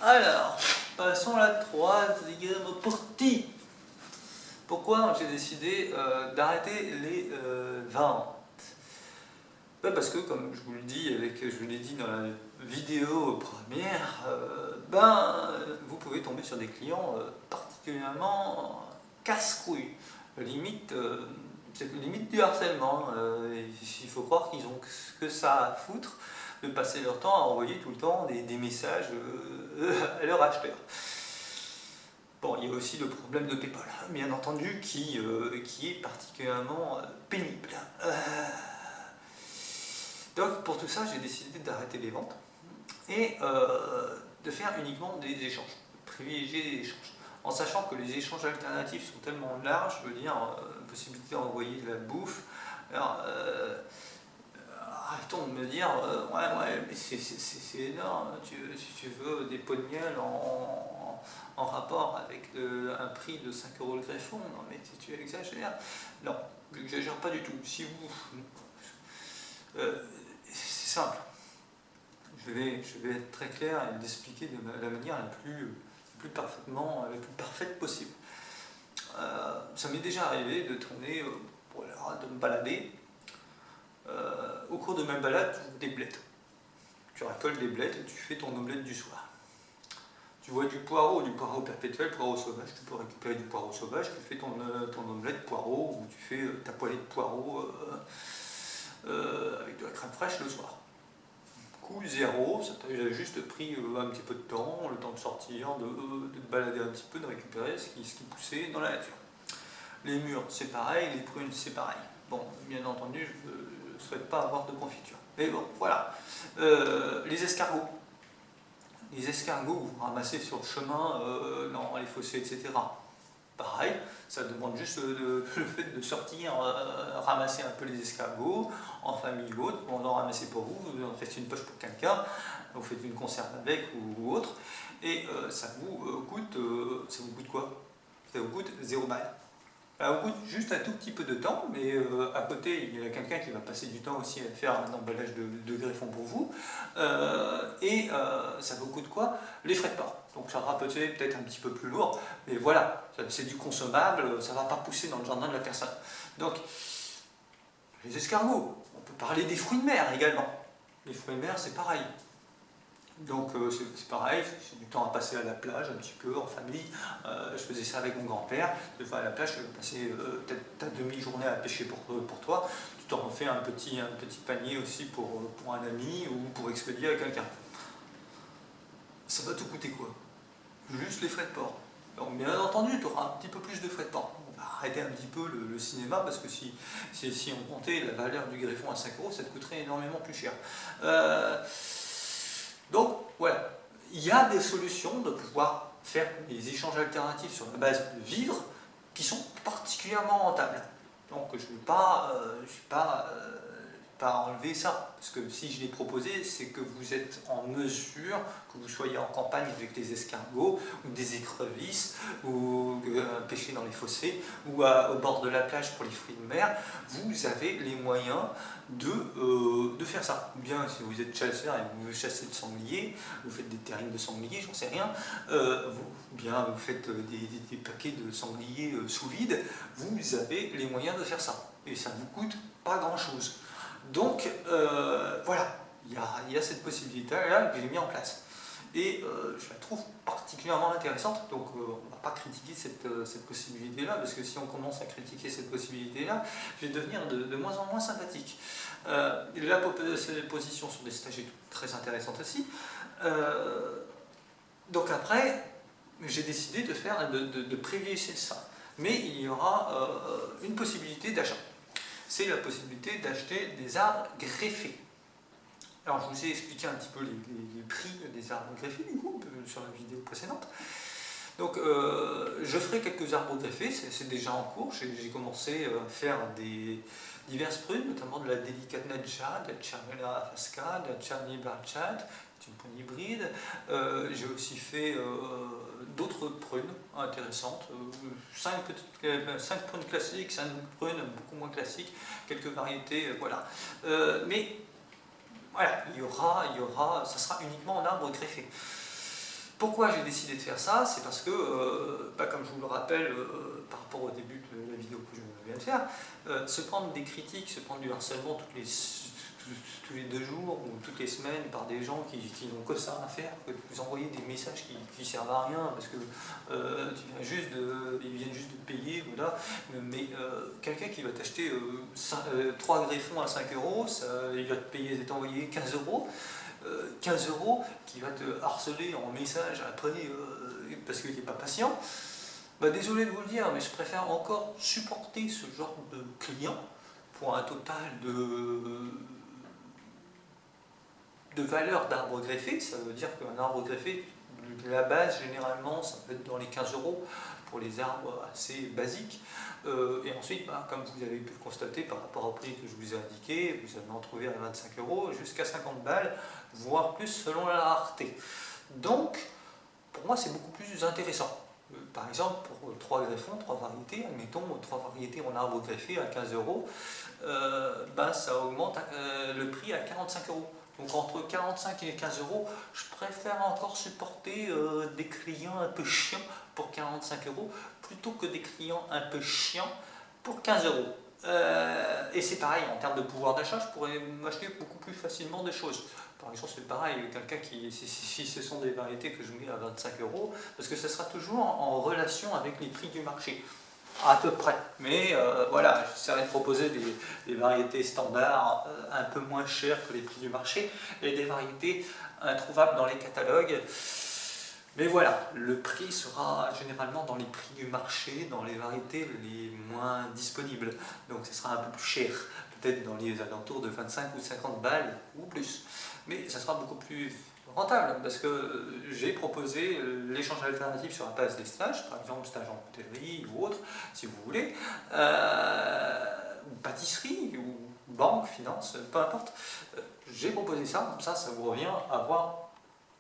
Alors, passons à la troisième partie. Pourquoi j'ai décidé d'arrêter les ventes? Parce que, comme je vous le dis, je vous l'ai dit dans la vidéo première, vous pouvez tomber sur des clients particulièrement casse-couilles. Limite, c'est limite du harcèlement. Il faut croire qu'ils ont que ça à foutre de passer leur temps à envoyer tout le temps des messages à leurs acheteurs. Bon, il y a aussi le problème de PayPal, bien entendu, qui est particulièrement pénible. Donc pour tout ça, j'ai décidé d'arrêter les ventes et de faire uniquement des échanges, de privilégier les échanges. En sachant que les échanges alternatifs sont tellement larges, je veux dire, possibilité d'envoyer de la bouffe. Alors, arrêtons de me dire, ouais, mais c'est énorme, si tu veux des pots de miel en rapport avec un prix de 5 € le greffon, non mais tu exagères. Non, je n'exagère pas du tout. Si vous... c'est simple. Je vais être très clair et l'expliquer de la manière la plus parfaite possible. Ça m'est déjà arrivé de tourner, de me balader. Au cours de ma balade, des blettes. Tu récoltes des blettes et tu fais ton omelette du soir. Tu vois du poireau perpétuel, poireau sauvage, tu peux récupérer du poireau sauvage, tu fais ton omelette poireau ou tu fais ta poêlée de poireau avec de la crème fraîche le soir. Coût zéro, ça t'a juste pris un petit peu de temps de sortir, de te balader un petit peu, de récupérer ce qui poussait dans la nature. Les mûres, c'est pareil, les prunes, c'est pareil. Bon, bien entendu, je ne souhaite pas avoir de confiture. Mais bon, voilà. Les escargots. Les escargots, vous ramassez sur le chemin, dans les fossés, etc. Pareil, ça demande juste le fait de sortir, ramasser un peu les escargots, en famille ou autre, on en ramasser pour vous, vous en faites une poche pour quelqu'un, vous faites une conserve avec ou autre, et ça vous coûte quoi? Ça vous coûte 0 balles. Ça vous coûte juste un tout petit peu de temps, mais à côté, il y a quelqu'un qui va passer du temps aussi à faire un emballage de greffons pour vous. Ça vous coûte quoi? Les frais de port. Donc ça sera peut-être un petit peu plus lourd, mais voilà, c'est du consommable, ça ne va pas pousser dans le jardin de la personne. Donc, les escargots, on peut parler des fruits de mer également. Les fruits de mer, c'est pareil. Donc c'est pareil, c'est du temps à passer à la plage un petit peu en famille. Je faisais ça avec mon grand-père. Des fois à la plage, je passais peut-être ta demi-journée à pêcher pour toi. Tu t'en refais un petit panier aussi pour un ami ou pour expédier à quelqu'un. Ça va te coûter quoi? Juste les frais de port. Donc bien entendu, tu auras un petit peu plus de frais de port. On va arrêter un petit peu le cinéma parce que si on comptait la valeur du greffon à 5 €, ça te coûterait énormément plus cher. Donc voilà, il y a des solutions de pouvoir faire des échanges alternatifs sur la base de vivres qui sont particulièrement rentables. Donc je ne vais pas enlever ça, parce que si je l'ai proposé, c'est que vous êtes en mesure, que vous soyez en campagne avec des escargots, ou des écrevisses, ou pêcher dans les fossés, ou au bord de la plage pour les fruits de mer, vous avez les moyens de faire ça. Ou bien si vous êtes chasseur et que vous chassez de sangliers, vous faites des terrines de sangliers, j'en sais rien, vous faites des paquets de sangliers sous vide, vous avez les moyens de faire ça. Et ça ne vous coûte pas grand chose. Donc voilà, il y a cette possibilité-là que j'ai mis en place. Et je la trouve particulièrement intéressante, donc on ne va pas critiquer cette possibilité-là, parce que si on commence à critiquer cette possibilité-là, je vais devenir de moins en moins sympathique. La position sur des stages est très intéressante aussi. Donc après, j'ai décidé de privilégier ça. Mais il y aura une possibilité d'achat. C'est la possibilité d'acheter des arbres greffés. Alors je vous ai expliqué un petit peu les prix des arbres greffés du coup, sur la vidéo précédente. Donc je ferai quelques arbres greffés, c'est déjà en cours. J'ai commencé à faire diverses prunes, notamment de la Delicate Nadja, de la Charmela Fasca, de la Charny Barchat, c'est une prune hybride. J'ai aussi fait d'autres prunes intéressantes, 5 prunes classiques, 5 prunes beaucoup moins classiques, quelques variétés, voilà. Mais voilà, ça sera uniquement en arbre greffé. Pourquoi j'ai décidé de faire ça? C'est parce que, comme je vous le rappelle par rapport au début de la vidéo que je viens de faire, se prendre des critiques, se prendre du harcèlement tous les 2 jours ou toutes les semaines par des gens qui n'ont que ça à faire, que de vous envoyer des messages qui servent à rien parce que ils viennent juste de payer, voilà. Mais quelqu'un qui va t'acheter 3 greffons à 5 euros, il va t'envoyer 15 euros. 15 euros qui va te harceler en message après parce qu'il n'est pas patient, désolé de vous le dire, mais je préfère encore supporter ce genre de client pour un total de valeur d'arbre greffé. Ça veut dire qu'un arbre greffé, de la base, généralement, ça peut être dans les 15 euros pour les arbres assez basiques. Et ensuite, comme vous avez pu le constater par rapport au prix que je vous ai indiqué, vous allez en trouver à 25 euros jusqu'à 50 balles, voire plus selon la rareté. Donc, pour moi, c'est beaucoup plus intéressant. Par exemple, pour 3 greffons, 3 variétés, admettons 3 variétés en arbre greffé à 15 euros, ça augmente le prix à 45 euros. Donc entre 45 et 15 euros, je préfère encore supporter des clients un peu chiants pour 45 euros plutôt que des clients un peu chiants pour 15 euros. Et c'est pareil, en termes de pouvoir d'achat, je pourrais m'acheter beaucoup plus facilement des choses. Par exemple, c'est pareil, quelqu'un si ce sont des variétés que je mets à 25 euros, parce que ce sera toujours en relation avec les prix du marché. À peu près, mais voilà, j'essaierai de proposer des variétés standards un peu moins chères que les prix du marché et des variétés introuvables dans les catalogues. Mais voilà, le prix sera généralement dans les prix du marché, dans les variétés les moins disponibles. Donc ce sera un peu plus cher, peut-être dans les alentours de 25 ou 50 balles ou plus. Mais ça sera beaucoup plus rentable parce que j'ai proposé l'échange alternatif sur la base des stages, par exemple stage en poterie ou autre, si vous voulez, ou pâtisserie ou banque, finance, peu importe. J'ai proposé ça, comme ça vous revient à avoir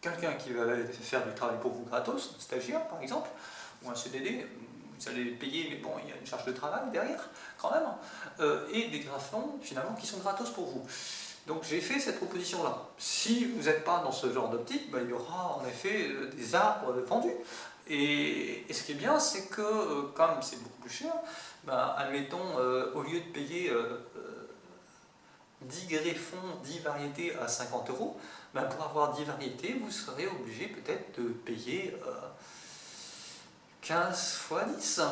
quelqu'un qui va faire du travail pour vous gratos, un stagiaire par exemple, ou un CDD, vous allez payer, mais bon, il y a une charge de travail derrière quand même, et des greffons finalement qui sont gratos pour vous. Donc j'ai fait cette proposition-là. Si vous n'êtes pas dans ce genre d'optique, il y aura en effet des arbres vendus. Et ce qui est bien, c'est que comme c'est beaucoup plus cher, admettons, au lieu de payer 10 greffons, 10 variétés à 50 euros, pour avoir 10 variétés, vous serez obligé peut-être de payer 15 fois 10.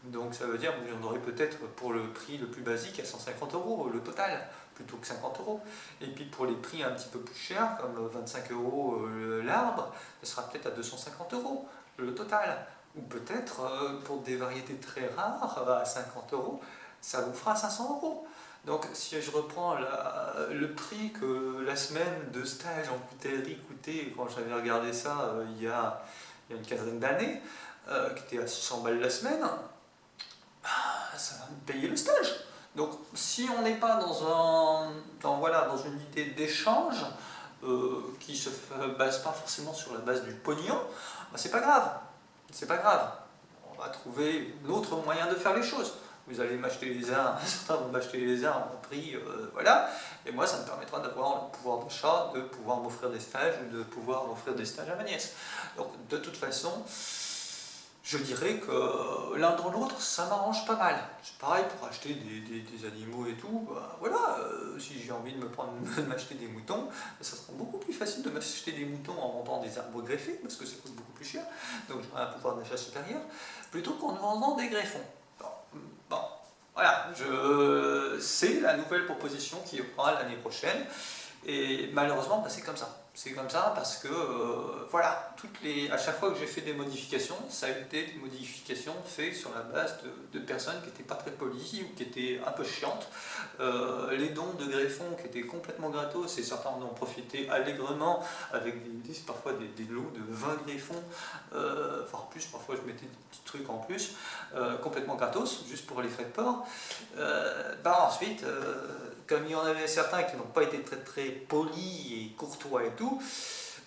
Donc ça veut dire que vous en aurez peut-être pour le prix le plus basique à 150 euros le total, plutôt que 50 euros. Et puis pour les prix un petit peu plus chers, comme 25 euros l'arbre, ce sera peut-être à 250 euros le total. Ou peut-être pour des variétés très rares, à 50 euros, ça vous fera 500 euros. Donc si je reprends le prix que la semaine de stage en coutellerie coûtait quand j'avais regardé ça il y a une quinzaine d'années, qui était à 600 balles la semaine, ça va me payer le stage. Donc si on n'est pas dans une idée d'échange qui ne se base pas forcément sur la base du pognon, c'est pas grave. C'est pas grave. On va trouver d'autres moyens de faire les choses. Vous allez m'acheter les armes, certains vont m'acheter les armes en prix, voilà, et moi ça me permettra d'avoir le pouvoir d'achat, de pouvoir m'offrir des stages ou de pouvoir offrir des stages à ma nièce. Donc de toute façon, je dirais que l'un dans l'autre, ça m'arrange pas mal. C'est pareil pour acheter des animaux et tout, voilà, si j'ai envie de m'acheter des moutons, ça sera beaucoup plus facile de m'acheter des moutons en vendant des arbres greffés, parce que ça coûte beaucoup plus cher, donc j'aurai un pouvoir d'achat supérieur, plutôt qu'en vendant des greffons. Bon, voilà, c'est la nouvelle proposition qui aura l'année prochaine, et malheureusement, c'est comme ça. C'est comme ça parce que, voilà, à chaque fois que j'ai fait des modifications, ça a été des modifications faites sur la base de personnes qui n'étaient pas très polies ou qui étaient un peu chiantes. Les dons de greffons qui étaient complètement gratos, et certains en ont profité allègrement avec parfois des lots de 20 greffons, voire plus, parfois je mettais des petits trucs en plus, complètement gratos, juste pour les frais de port. Ensuite, comme il y en avait certains qui n'ont pas été très très polis et courtois et tout,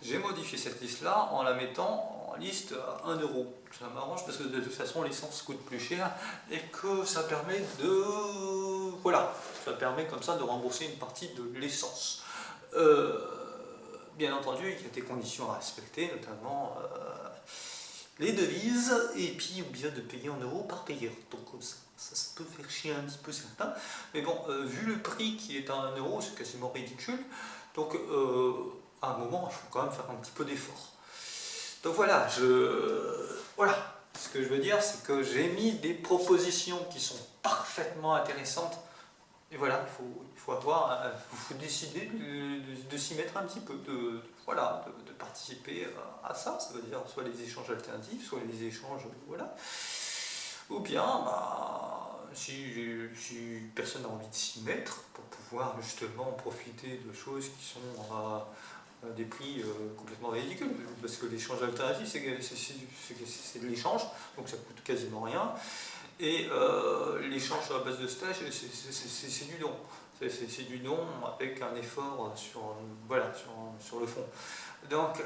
j'ai modifié cette liste-là en la mettant en liste à 1 euro. Ça m'arrange parce que de toute façon l'essence coûte plus cher et que ça permet ça permet comme ça de rembourser une partie de l'essence. Bien entendu, il y a des conditions à respecter, notamment les devises, et puis ou bien de payer en euros par payeur. Donc ça peut faire chier un petit peu certains. Mais bon, vu le prix qui est à 1 euro, c'est quasiment ridicule. Donc à un moment, il faut quand même faire un petit peu d'effort. Donc voilà, voilà. Ce que je veux dire, c'est que j'ai mis des propositions qui sont parfaitement intéressantes. Et voilà, il faut décider de s'y mettre un petit peu, voilà, de participer à ça. Ça veut dire soit les échanges alternatifs, soit les échanges, voilà. Ou bien, si personne n'a envie de s'y mettre, pour pouvoir justement profiter de choses qui sont à des prix complètement ridicules, parce que l'échange alternatif, c'est de l'échange, donc ça coûte quasiment rien. Et l'échange sur la base de stage, c'est du don. C'est du don avec un effort voilà, sur le fond. Donc,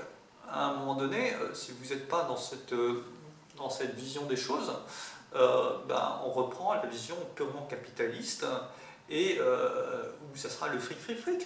à un moment donné, si vous n'êtes pas dans cette vision des choses, on reprend la vision purement capitaliste et où ça sera le fric, fric, fric.